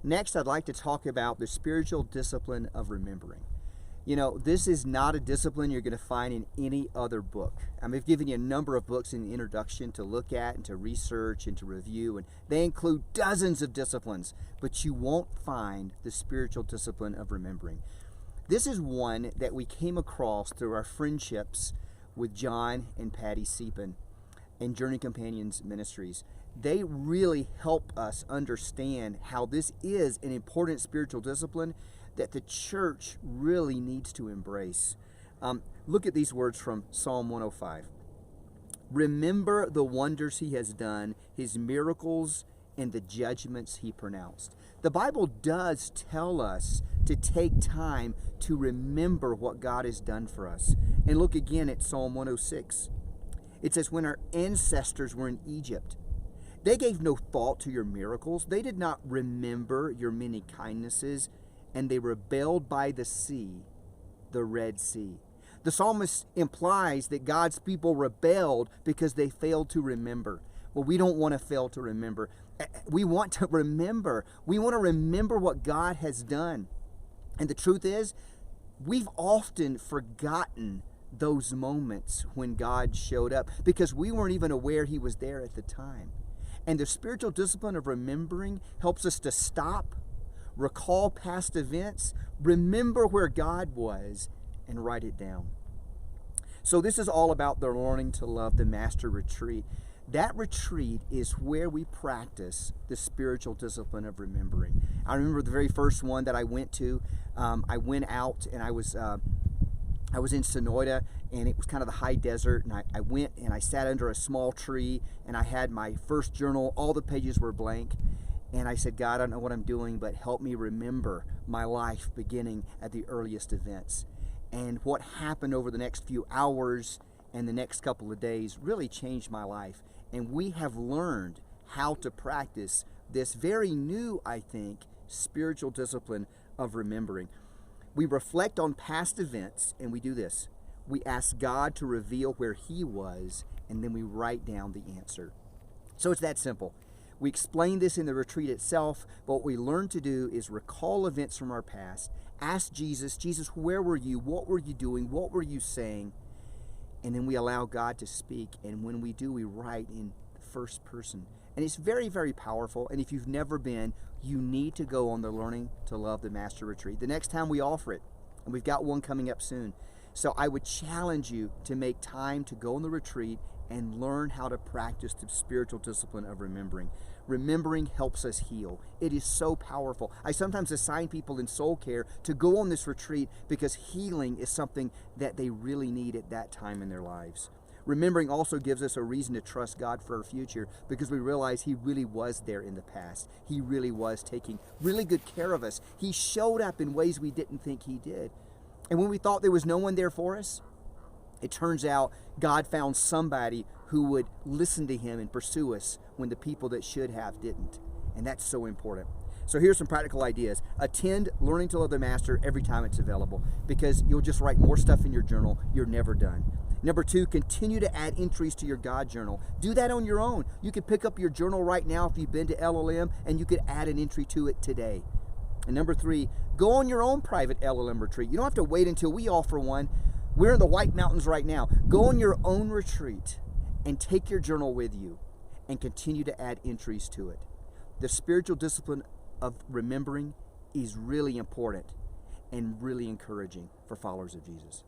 Next, I'd like to talk about the spiritual discipline of remembering. You know, this is not a discipline you're going to find in any other book. I've given you a number of books in the introduction to look at and to research and to review, and they include dozens of disciplines, but you won't find the spiritual discipline of remembering. This is one that we came across through our friendships with John and Patty Seepin and Journey Companions Ministries. They really help us understand how this is an important spiritual discipline that the church really needs to embrace. Look at these words from Psalm 105. Remember the wonders he has done, his miracles, and the judgments he pronounced. The Bible does tell us to take time to remember what God has done for us. And look again at Psalm 106. It says, when our ancestors were in Egypt, they gave no thought to your miracles. They did not remember your many kindnesses, and they rebelled by the sea, the Red Sea. The psalmist implies that God's people rebelled because they failed to remember. Well, we don't want to fail to remember. We want to remember. We want to remember what God has done. And the truth is, we've often forgotten those moments when God showed up because we weren't even aware he was there at the time. And the spiritual discipline of remembering helps us to stop, recall past events, remember where God was, and write it down. So this is all about the Learning to Love the Master retreat. That retreat is where we practice the spiritual discipline of remembering. I remember the very first one that I went to. I went out and I was in Sonoyta, and it was kind of the high desert, and I went and I sat under a small tree, and I had my first journal. All the pages were blank, and I said, God, I don't know what I'm doing, but help me remember my life beginning at the earliest events. And what happened over the next few hours and the next couple of days really changed my life. And we have learned how to practice this very new, I think, spiritual discipline of remembering. We reflect on past events, and we do this. We ask God to reveal where he was, and then we write down the answer. So it's that simple. We explain this in the retreat itself, but what we learn to do is recall events from our past, ask Jesus, where were you? What were you doing? What were you saying? And then we allow God to speak, and when we do, we write in first person. And it's very, very powerful, and if you've never been, you need to go on the Learning to Love the Master retreat. The next time we offer it, and we've got one coming up soon. So I would challenge you to make time to go on the retreat and learn how to practice the spiritual discipline of remembering. Remembering helps us heal. It is so powerful. I sometimes assign people in soul care to go on this retreat because healing is something that they really need at that time in their lives. Remembering also gives us a reason to trust God for our future because we realize he really was there in the past. He really was taking really good care of us. He showed up in ways we didn't think he did. And when we thought there was no one there for us, it turns out God found somebody who would listen to him and pursue us when the people that should have didn't. And that's so important. So here's some practical ideas. Attend Learning to Love the Master every time it's available because you'll just write more stuff in your journal. You're never done. Number 2, continue to add entries to your God journal. Do that on your own. You can pick up your journal right now if you've been to LLM, and you could add an entry to it today. And number 3, go on your own private LLM retreat. You don't have to wait until we offer one. We're in the White Mountains right now. Go on your own retreat and take your journal with you and continue to add entries to it. The spiritual discipline of remembering is really important and really encouraging for followers of Jesus.